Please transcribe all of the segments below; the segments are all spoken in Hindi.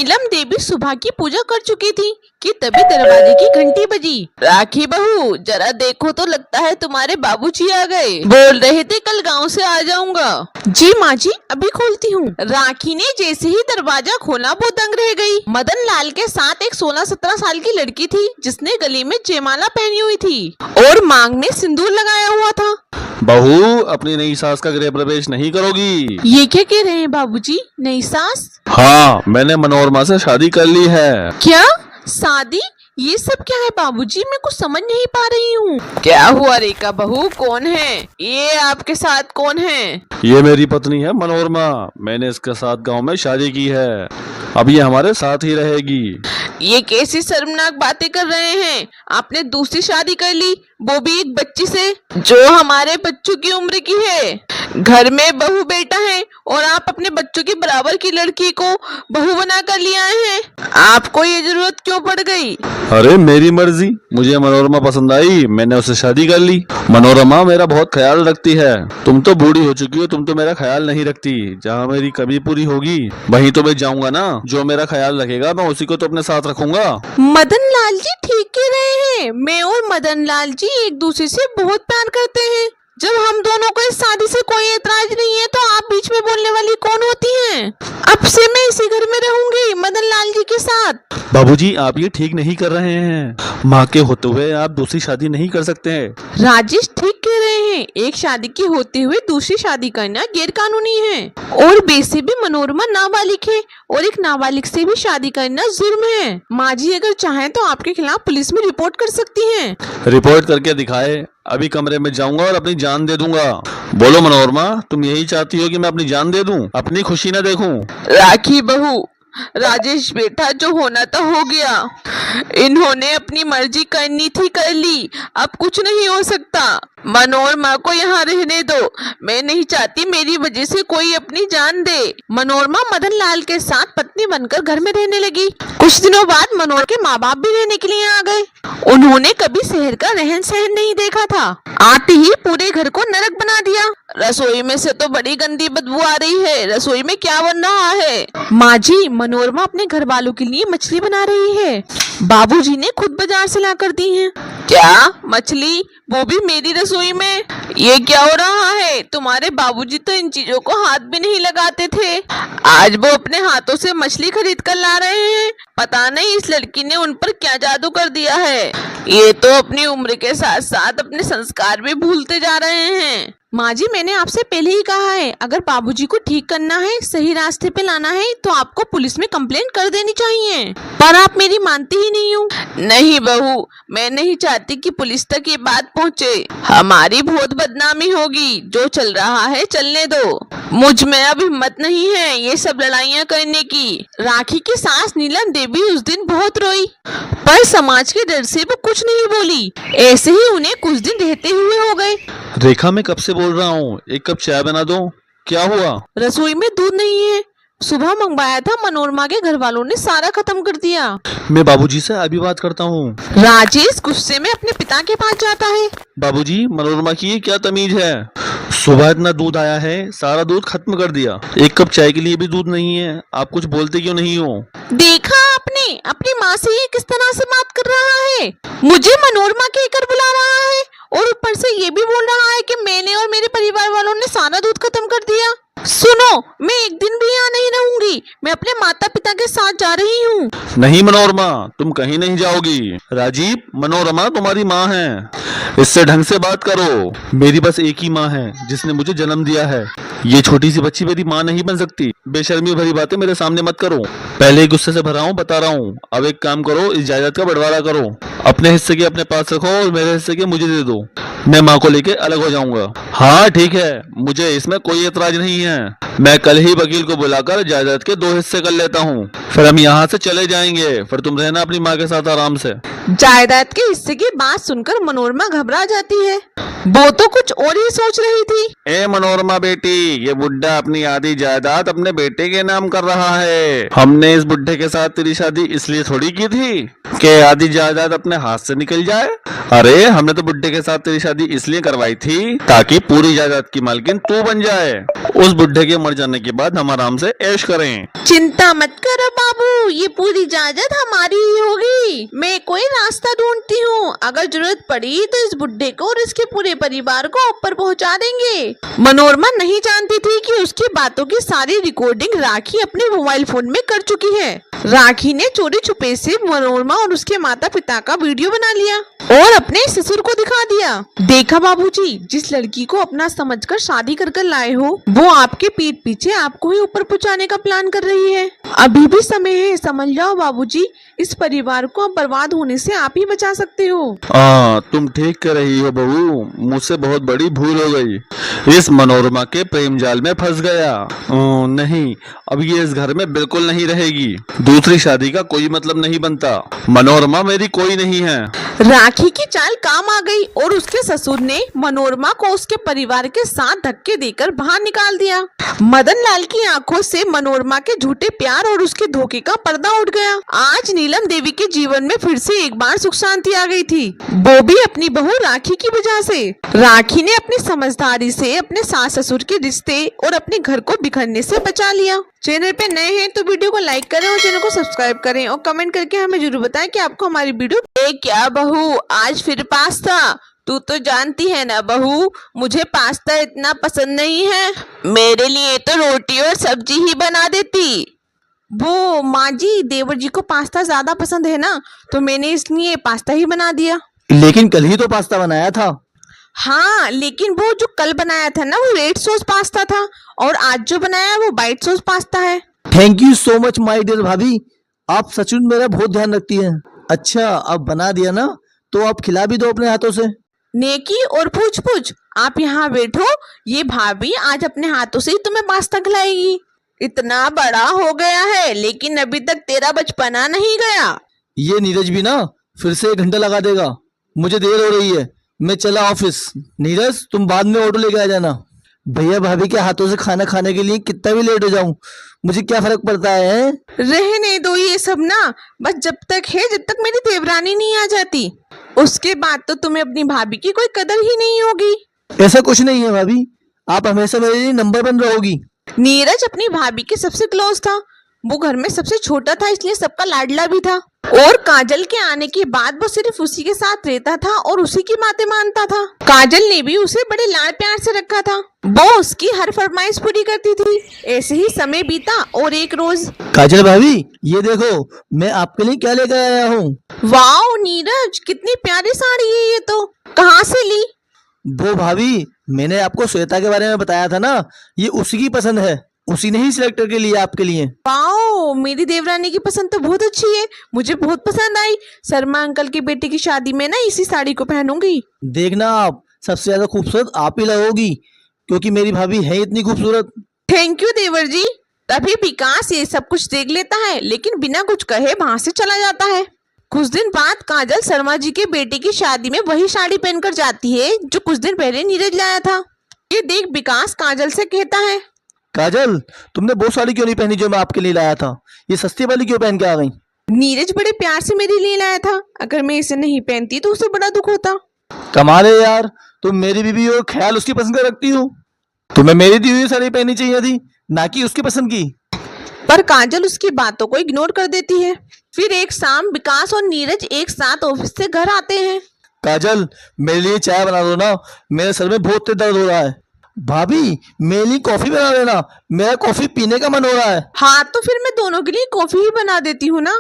नीलम देवी सुबह की पूजा कर चुकी थी कि तभी दरवाजे की घंटी बजी। राखी बहू जरा देखो तो लगता है तुम्हारे बाबूजी आ गए। बोल रहे थे कल गांव से आ जाऊंगा। जी माँ जी अभी खोलती हूँ। राखी ने जैसे ही दरवाजा खोला वो दंग रह गई। मदन लाल के साथ एक 16-17 साल की लड़की थी जिसने गले में जयमाला पहनी हुई थी और मांग में सिंदूर लगाया हुआ था। बहू अपनी नई सास का गृह प्रवेश नहीं करोगी? ये क्या कह रहे हैं बाबूजी? नई सास? हाँ, मैंने मनोरमा से शादी कर ली है। क्या शादी? ये सब क्या है बाबूजी? मैं कुछ समझ नहीं पा रही हूँ। क्या हुआ रेखा बहू? कौन है ये? आपके साथ कौन है? ये मेरी पत्नी है मनोरमा। मैंने इसके साथ गांव में शादी की है। अब ये हमारे साथ ही रहेगी। ये कैसी शर्मनाक बातें कर रहे हैं? आपने दूसरी शादी कर ली, वो भी एक बच्ची से जो हमारे बच्चों की उम्र की है। घर में बहू बेटा है और आप अपने बच्चों के बराबर की लड़की को बहू बना कर ले आए हैं। आपको ये जरूरत क्यों पड़ गई? अरे मेरी मर्जी, मुझे मनोरमा पसंद आई, मैंने उससे शादी कर ली। मनोरमा मेरा बहुत ख्याल रखती है। तुम तो बूढ़ी हो चुकी हो, तुम तो मेरा ख्याल नहीं रखती। जहाँ मेरी कमी पूरी होगी वहीं तो मैं जाऊंगा ना। जो मेरा ख्याल रखेगा मैं उसी को तो अपने साथ रखूंगा। मदन लाल जी ठीक कह रहे हैं। मैं और मदन लाल जी एक दूसरे से बहुत प्यार करते हैं। जब हम दोनों को इस शादी से कोई एतराज नहीं है तो आप बीच में बोलने वाली कौन होती हैं? अब से मैं इसी घर में रहूंगी मदन लाल जी के साथ। बाबूजी आप ये ठीक नहीं कर रहे हैं। माँ के होते हुए आप दूसरी शादी नहीं कर सकते हैं। राजेश ठीक कह रहे हैं। एक शादी के होते हुए दूसरी शादी करना गैर कानूनी है और वैसे भी मनोरमा नाबालिग है और एक नाबालिग से भी शादी करना जुर्म है। माँ जी अगर चाहें तो आपके खिलाफ पुलिस में रिपोर्ट कर सकती हैं। रिपोर्ट करके दिखाए, अभी कमरे में जाऊंगा और अपनी जान दे दूंगा। बोलो मनोरमा, तुम यही चाहती हो कि मैं अपनी जान दे दूं, अपनी खुशी न देखूं? राखी बहू, राजेश बेटा जो होना था हो गया। इन्होंने अपनी मर्जी करनी थी कर ली, अब कुछ नहीं हो सकता। मनोरमा को यहाँ रहने दो। मैं नहीं चाहती मेरी वजह से कोई अपनी जान दे। मनोरमा मदन लाल के साथ पत्नी बनकर घर में रहने लगी। कुछ दिनों बाद मनोरमा के माँ बाप भी रहने के लिए आ गए। उन्होंने कभी शहर का रहन सहन नहीं देखा था। आते ही पूरे घर को नरक बना दिया। रसोई में से तो बड़ी गंदी बदबू आ रही है। रसोई में क्या बन रहा है? माँ जी मनोरमा अपने घर वालों के लिए मछली बना रही है। बाबूजी ने खुद बाजार से ला कर दी है। क्या मछली? वो भी मेरी रसोई में? ये क्या हो रहा है? तुम्हारे बाबूजी तो इन चीजों को हाथ भी नहीं लगाते थे, आज वो अपने हाथों से मछली खरीद कर ला रहे हैं। पता नहीं इस लड़की ने उन पर क्या जादू कर दिया है। ये तो अपनी उम्र के साथ साथ अपने संस्कार भी भूलते जा रहे हैं। माँ जी मैंने आपसे पहले ही कहा है, अगर बाबूजी को ठीक करना है, सही रास्ते पे लाना है तो आपको पुलिस में कंप्लेंट कर देनी चाहिए, पर आप मेरी मानती ही नहीं हो। नहीं बहू, मैं नहीं चाहती कि पुलिस तक ये बात पहुँचे। हमारी बहुत बदनामी होगी। जो चल रहा है चलने दो। मुझ में अब हिम्मत नहीं है ये सब लड़ाइयाँ करने की। राखी की सास नीलम देवी उस दिन बहुत रोई, पर समाज के डर से वो कुछ नहीं बोली। ऐसे ही उन्हें कुछ दिन रहते हुए हो गए। रेखा मैं कब से बोल रहा हूँ, एक कप चाय बना दो। क्या हुआ? रसोई में दूध नहीं है। सुबह मंगवाया था, मनोरमा के घर वालों ने सारा खत्म कर दिया। मैं बाबूजी से अभी बात करता हूँ। राजेश गुस्से में अपने पिता के पास जाता है। बाबूजी मनोरमा की ये क्या तमीज है? सुबह इतना दूध आया है, सारा दूध खत्म कर दिया। एक कप चाय के लिए भी दूध नहीं है। आप कुछ बोलते क्यों नहीं हो? देखा आपने अपनी माँ से ये किस तरह से बात कर रहा है? मुझे मनोरमा कहकर बुला रहा है और ऊपर से ये भी बोल रहा है कि मैंने और मेरे परिवार वालों ने सारा दूध खत्म कर दिया। सुनो, मैं एक दिन भी यहाँ नहीं रहूंगी। मैं अपने माता पिता के साथ जा रही हूँ। नहीं मनोरमा, तुम कहीं नहीं जाओगी। राजीव, मनोरमा तुम्हारी माँ है, इससे ढंग से बात करो। मेरी बस एक ही माँ है जिसने मुझे जन्म दिया है। ये छोटी सी बच्ची मेरी माँ नहीं बन सकती। बेशर्मी भरी बातें मेरे सामने मत करो। पहले ही गुस्से से भरा हूँ, बता रहा हूँ। अब एक काम करो, इस जायदाद का बंटवारा करो। अपने हिस्से के अपने पास रखो और मेरे हिस्से के मुझे दे दो। मैं माँ को लेके अलग हो जाऊंगा। हाँ ठीक है, मुझे इसमें कोई एतराज नहीं है। मैं कल ही वकील को बुलाकर जायदाद के 2 हिस्से कर लेता हूँ, फिर हम यहाँ से चले जाएंगे। फिर तुम रहना अपनी माँ के साथ आराम से। जायदाद के हिस्से की बात सुनकर मनोरमा घबरा जाती है। वो तो कुछ और ही सोच रही थी। ए मनोरमा बेटी, ये बुड्ढा अपनी आधी जायदाद अपने अपने बेटे के नाम कर रहा है। हमने इस बुड्ढे के साथ तेरी शादी इसलिए थोड़ी की थी कि आधी जायदाद अपने हाथ से निकल जाए। अरे हमने तो बुड्ढे के साथ तेरी शादी इसलिए करवाई थी ताकि पूरी जायदाद की मालकिन तू बन जाए। उस बुड्ढे के मर जाने के बाद हम आराम से ऐश करें। चिंता मत करो बाबू, ये पूरी जायदाद हमारी ही होगी। मैं कोई रास्ता ढूंढती हूँ, अगर जरूरत पड़ी तो इस बुड्ढे को और इसके पूरे परिवार को ऊपर पहुँचा देंगे। मनोरमा नहीं जानती थी कि उसकी बातों की सारी रिकॉर्डिंग राखी अपने मोबाइल फोन में कर चुकी है। राखी ने चोरी छुपे से मनोरमा और उसके माता पिता का वीडियो बना लिया और अपने ससुर को दिखा दिया। देखा बाबूजी, जिस लड़की को अपना समझकर शादी कर लाए हो वो आपके पीठ पीछे आपको ही ऊपर पहुंचाने का प्लान कर रही है। अभी भी समय है, समझ जाओ बाबूजी, इस परिवार को अब बर्बाद होने से आप ही बचा सकते हो। तुम ठीक कह रही हो बहू, मुझसे बहुत बड़ी भूल हो गई। इस मनोरमा के प्रेम जाल में फंस गया। नहीं, अब ये इस घर में बिल्कुल नहीं रहेगी। दूसरी शादी का कोई मतलब नहीं बनता। मनोरमा मेरी कोई नहीं है। राखी की चाल काम आ गई और उसके ससुर ने मनोरमा को उसके परिवार के साथ धक्के देकर बाहर निकाल दिया। मदन लाल की आंखों से मनोरमा के झूठे प्यार और उसके धोखे का पर्दा उठ गया। आज नीलम देवी के जीवन में फिर से एक बार सुख शांति आ गई थी, वो भी अपनी बहू राखी की वजह से। राखी ने अपनी समझदारी से अपने सास ससुर के रिश्ते और अपने घर को बिखरने से बचा लिया। चैनल पे नए हैं तो वीडियो को लाइक करें और चैनल को सब्सक्राइब करें और कमेंट करके हमें जरूर बताएं कि आपको हमारी वीडियो क्या बहू आज फिर पास्ता। तू तो जानती है ना बहू, मुझे पास्ता इतना पसंद नहीं है। मेरे लिए तो रोटी और सब्जी ही बना देती। वो माँ जी, देवर जी को पास्ता ज्यादा पसंद है ना, तो मैंने इसलिए पास्ता ही बना दिया। लेकिन कल ही तो पास्ता बनाया था। हाँ, लेकिन वो जो कल बनाया था ना वो रेड सॉस पास्ता था और आज जो बनाया वो व्हाइट सॉस पास्ता है। Thank you so much my dear भाभी, आप सच में मेरा बहुत ध्यान रखती हैं। अच्छा, अब बना दिया ना तो आप खिला भी दो अपने हाथों से। नेकी और पूछ पूछ, आप यहाँ बैठो, ये भाभी आज अपने हाथों से ही तुम्हें पास्ता खिलाएगी। इतना बड़ा हो गया है लेकिन अभी तक तेरा बचपना नहीं गया। ये नीरज भी ना फिर से 1 घंटा लगा देगा। मुझे देर हो रही है, मैं चला ऑफिस। नीरज, तुम बाद में ऑटो लेके आ जाना। भैया भाभी के हाथों से खाना खाने के लिए कितना भी लेट हो जाऊं मुझे क्या फर्क पड़ता है? रहने दो ये सब ना, बस जब तक मेरी देवरानी नहीं आ जाती उसके बाद तो तुम्हें अपनी भाभी की कोई कदर ही नहीं होगी। ऐसा कुछ नहीं है भाभी, आप हमेशा मेरे लिए नंबर 1 रहोगी। नीरज अपनी भाभी के सबसे क्लोज था, वो घर में सबसे छोटा था इसलिए सबका लाडला भी था। और काजल के आने के बाद वो सिर्फ उसी के साथ रहता था और उसी की बातें मानता था। काजल ने भी उसे बड़े लाड प्यार से रखा था, वो उसकी हर फरमाइश पूरी करती थी। ऐसे ही समय बीता और एक रोज, काजल भाभी, ये देखो मैं आपके लिए क्या लेकर आया हूँ। वाओ नीरज, कितनी प्यारी साड़ी है ये तो, कहाँ से ली? वो भाभी, मैंने आपको श्वेता के बारे में बताया था ना, ये उसी की पसंद है, उसी ने ही सिलेक्ट करके लिया आपके लिए। वाओ, मेरी देवरानी की पसंद तो बहुत अच्छी है, मुझे बहुत पसंद आई। शर्मा अंकल के बेटे की शादी में ना इसी साड़ी को पहनूंगी। देखना, आप सबसे ज्यादा खूबसूरत आप ही लगोगी क्योंकि मेरी भाभी है इतनी खूबसूरत। थैंक यू देवर जी। तभी विकास ये सब कुछ देख लेता है लेकिन बिना कुछ कहे वहां से चला जाता है। कुछ दिन बाद काजल शर्मा जी के बेटे की शादी में वही साड़ी पहनकर जाती है जो कुछ दिन पहले नीरज लाया था। ये देख विकास काजल से कहता है, काजल, तुमने वो साड़ी क्यों नहीं पहनी जो मैं आपके लिए लाया था? ये सस्ती वाली क्यों पहन के आ गई? नीरज बड़े प्यार से मेरे लिए लाया था, अगर मैं इसे नहीं पहनती तो उसे बड़ा दुख होता। कमाल है यार, तुम मेरी बीवी हो, ख्याल उसकी पसंद का रखती हो। तुम्हें मेरी दी हुई साड़ी पहननी चाहिए थी, ना कि उसकी पसंद की। पर काजल उसकी बातों को इग्नोर कर देती है। फिर एक शाम विकास और नीरज एक साथ ऑफिस से घर आते हैं। काजल, मेरे लिए चाय बना दो ना, मेरे सर में बहुत तेज दर्द हो रहा है। भाभी, मेरे लिए कॉफी बना देना, मेरा कॉफी पीने का मन हो रहा है। हाँ, तो फिर मैं दोनों के लिए कॉफी ही बना देती हूँ ना।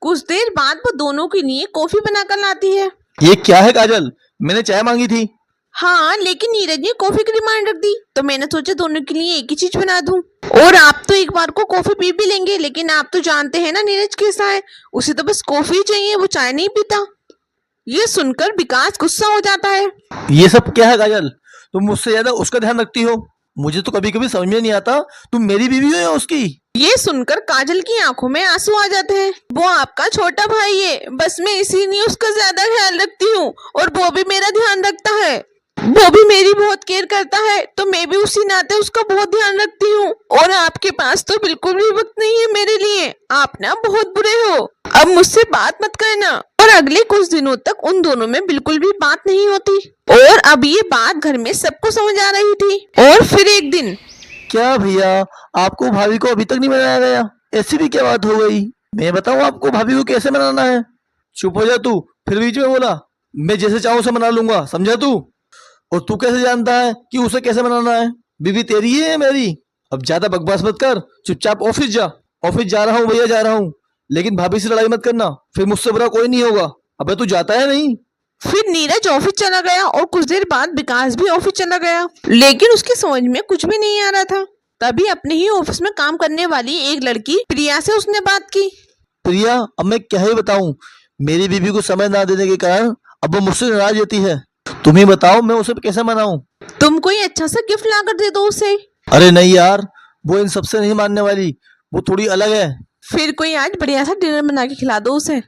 कुछ देर बाद वो दोनों के लिए कॉफी बनाकर लाती है। ये क्या है काजल, मैंने चाय मांगी थी। हाँ, लेकिन नीरज ने कॉफी की डिमांड रख दी तो मैंने सोचा दोनों के लिए एक ही चीज बना दूं। और आप तो एक बार को कॉफी पी भी लेंगे, लेकिन आप तो जानते हैं ना नीरज कैसा है, उसे तो बस कॉफी चाहिए, वो चाय नहीं पीता। ये सुनकर विकास गुस्सा हो जाता है। ये सब क्या है काजल, तुम मुझसे ज्यादा उसका ध्यान रखती हो। मुझे तो कभी कभी समझ में नहीं आता तुम मेरी बीवी हो या उसकी। ये सुनकर काजल की आंखों में आंसू आ जाते हैं। वो आपका छोटा भाई है, बस मैं इसीलिए उसका ज्यादा ख्याल रखती हूँ और वो भी मेरा ध्यान रखता है। वो भी मेरी बहुत केयर करता है तो मैं भी उसी नाते उसका बहुत ध्यान रखती हूँ। और आपके पास तो बिल्कुल भी वक्त नहीं है मेरे लिए। आप ना बहुत बुरे हो। अब मुझसे बात मत करना। और अगले कुछ दिनों तक उन दोनों में बिल्कुल भी बात नहीं होती। और अब ये बात घर में सबको समझ आ रही थी। और फिर एक दिन, क्या भैया, आपको भाभी को अभी तक नहीं मनाया गया? ऐसी भी क्या बात हो गई? मैं बताऊं आपको भाभी को कैसे मनाना है? चुप हो जा तू, फिर बीच में बोला। मैं जैसे चाहूं उसे मना लूंगा, समझा तू? और तू कैसे जानता है कि उसे कैसे मनाना है? बीवी तेरी है या मेरी? अब ज्यादा बकवास मत कर, चुपचाप ऑफिस जा। ऑफिस जा रहा हूँ भैया, जा रहा हूँ, लेकिन भाभी से लड़ाई मत करना, फिर मुझसे बुरा कोई नहीं होगा। अबे तू जाता है नहीं? फिर नीरज ऑफिस चला गया और कुछ देर बाद विकास भी ऑफिस चला गया। लेकिन उसकी समझ में कुछ भी नहीं आ रहा था। तभी अपने ही ऑफिस में काम करने वाली एक लड़की प्रिया से उसने बात की। प्रिया, अब मैं क्या ही बताऊं, मेरी बीवी को समय ना देने के कारण अब वो मुझसे नाराज रहती है। तुम ही बताओ मैं उसे कैसे मनाऊं? तुम कोई अच्छा सा गिफ्ट ला कर दे दो उसे। अरे नहीं यार, वो इन सबसे नहीं मानने वाली, वो थोड़ी अलग है। फिर कोई आज बढ़िया सा डिनर बना के खिला दो उसे।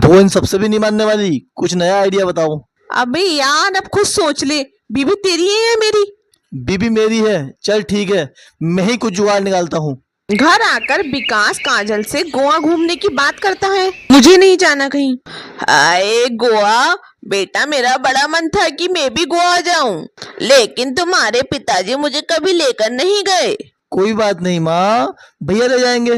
वो इन सबसे भी नहीं मानने वाली, कुछ नया आइडिया बताओ। अबे यार, अब खुद सोच ले, बीबी तेरी है या मेरी? बीबी मेरी है। चल ठीक है, मैं ही कुछ जुगाड़ निकालता हूँ। घर आकर विकास काजल से गोवा घूमने की बात करता है। मुझे नहीं जाना कहीं। हाय गोवा, बेटा मेरा बड़ा मन था कि मैं भी गोवा जाऊं, लेकिन तुम्हारे पिताजी मुझे कभी लेकर नहीं गए। कोई बात नहीं माँ, भैया ले जाएंगे।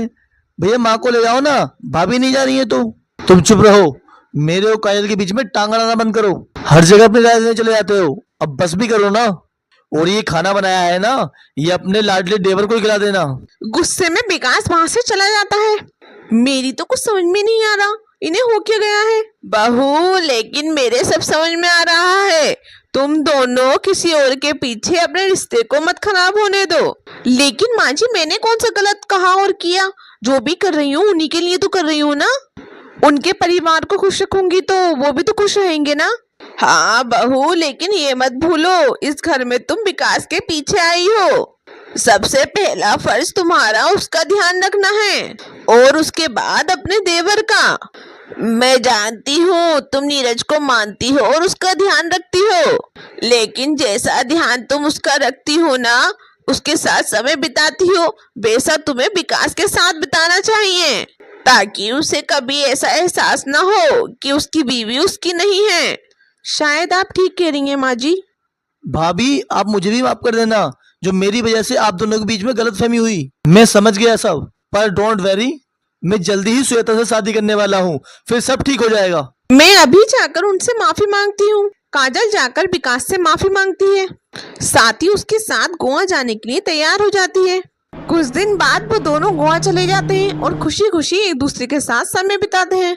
भैया माँ को ले जाओ ना, भाभी नहीं जा रही है तो। तुम चुप रहो, मेरे और काजल के बीच में टांग अड़ाना बंद करो। हर जगह अपनी राय देने चले जाते हो, अब बस भी करो ना। और ये खाना बनाया है ना, ये अपने लाडले देवर को ही खिला देना। गुस्से में विकास वहां से चला जाता है। मेरी तो कुछ समझ में नहीं आ रहा, इन्हें हो क्या गया है? बहू, लेकिन मेरे सब समझ में आ रहा है। तुम दोनों किसी और के पीछे अपने रिश्ते को मत खराब होने दो। लेकिन माँ जी, मैंने कौन सा गलत कहा और किया? जो भी कर रही हूँ उन्हीं के लिए तो कर रही हूँ ना। उनके परिवार को खुश रखूंगी तो वो भी तो खुश रहेंगे ना। हाँ बहू, लेकिन ये मत भूलो, इस घर में तुम विकास के पीछे आई हो। सबसे पहला फर्ज तुम्हारा उसका ध्यान रखना है और उसके बाद अपने देवर का। मैं जानती हूँ तुम नीरज को मानती हो और उसका ध्यान रखती हो, लेकिन जैसा ध्यान तुम उसका रखती हो ना, उसके साथ समय बिताती हो, वैसा तुम्हें विकास के साथ बिताना चाहिए, ताकि उसे कभी ऐसा एहसास ना हो कि उसकी बीवी उसकी नहीं है। शायद आप ठीक कह रही हैं माँ जी। भाभी, आप मुझे भी माफ कर देना, जो मेरी वजह से आप दोनों के बीच में गलतफहमी हुई। मैं समझ गया सब, पर डोंट वेरी, मैं जल्दी ही श्वेता से शादी करने वाला हूँ, फिर सब ठीक हो जाएगा। मैं अभी जाकर उनसे माफी मांगती हूँ। काजल जाकर विकास से माफी मांगती है, साथ ही उसके साथ गोवा जाने के लिए तैयार हो जाती है। कुछ दिन बाद वो दोनों गोवा चले जाते हैं और खुशी खुशी एक दूसरे के साथ समय बिताते हैं।